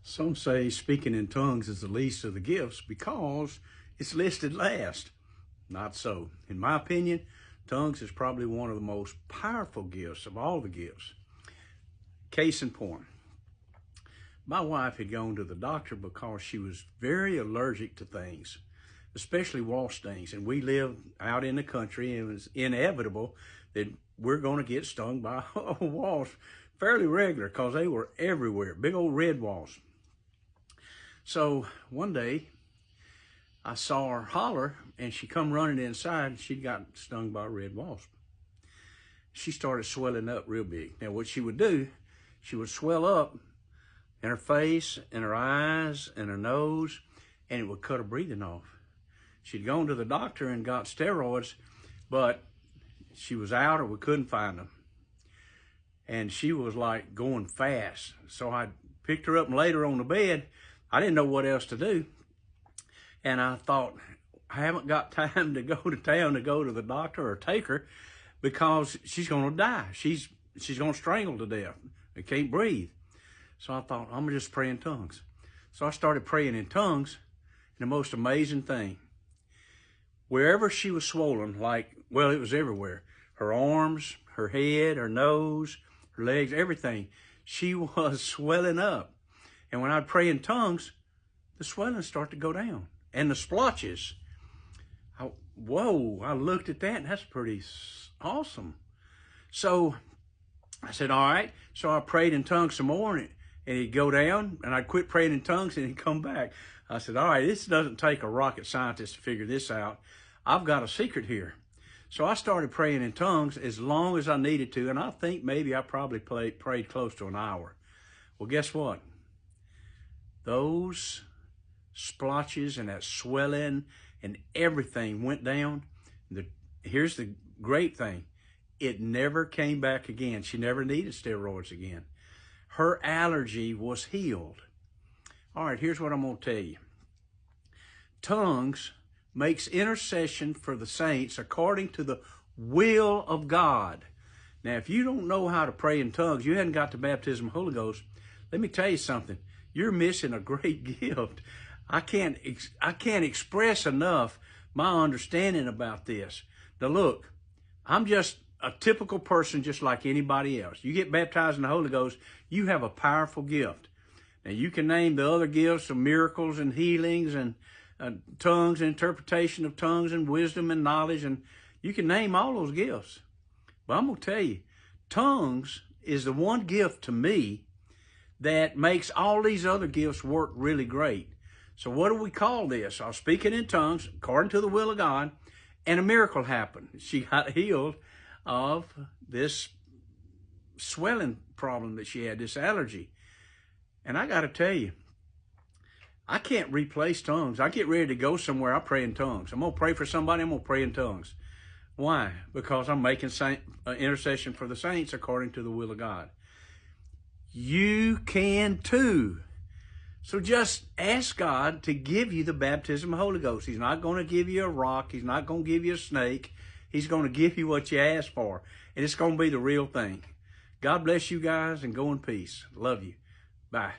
Some say speaking in tongues is the least of the gifts because it's listed last. Not so. In my opinion, tongues is probably one of the most powerful gifts of all the gifts. Case in point, my wife had gone to the doctor because she was very allergic to things, especially wasp stings. And we live out in the country, and it was inevitable that we're going to get stung by a wasp fairly regular because they were everywhere, big old red wasps. So one day I saw her holler and she come running inside and she'd got stung by a red wasp. She started swelling up real big. Now what she would do, she would swell up in her face, in her eyes, in her nose, and it would cut her breathing off. She'd gone to the doctor and got steroids, but she was out or we couldn't find them. And she was like going fast. So I picked her up and laid her on the bed. I didn't know what else to do. And I thought, I haven't got time to go to town to go to the doctor or take her because she's going to die. She's going to strangle to death. I can't breathe. So I thought, I'm going to just pray in tongues. So I started praying in tongues, and the most amazing thing, wherever she was swollen, like, well, it was everywhere, her arms, her head, her nose, her legs, everything, she was swelling up. And when I'd pray in tongues, the swelling started to go down. And the splotches, whoa, I looked at that, and that's pretty awesome. So I said, all right. So I prayed in tongues some more, and he'd go down, and I'd quit praying in tongues, and he'd come back. I said, all right, this doesn't take a rocket scientist to figure this out. I've got a secret here. So I started praying in tongues as long as I needed to, and I think maybe I probably prayed close to an hour. Well, guess what? Those splotches and that swelling and everything went down. Here's the great thing. It never came back again. She never needed steroids again. Her allergy was healed. All right, here's what I'm going to tell you. Tongues makes intercession for the saints according to the will of God. Now, if you don't know how to pray in tongues, you hadn't got the baptism of the Holy Ghost, let me tell you something. You're missing a great gift. I can't express enough my understanding about this. Now look, I'm just a typical person just like anybody else. You get baptized in the Holy Ghost, you have a powerful gift. Now you can name the other gifts of miracles and healings and tongues and interpretation of tongues and wisdom and knowledge, and you can name all those gifts. But I'm going to tell you, tongues is the one gift to me that makes all these other gifts work really great. So what do we call this? I was speaking in tongues according to the will of God, and a miracle happened. She got healed of this swelling problem that she had, this allergy. And I got to tell you, I can't replace tongues. I get ready to go somewhere, I pray in tongues. I'm going to pray for somebody, I'm going to pray in tongues. Why? Because I'm making intercession for the saints according to the will of God. You can too. So just ask God to give you the baptism of the Holy Ghost. He's not going to give you a rock. He's not going to give you a snake. He's going to give you what you ask for. And it's going to be the real thing. God bless you guys and go in peace. Love you. Bye.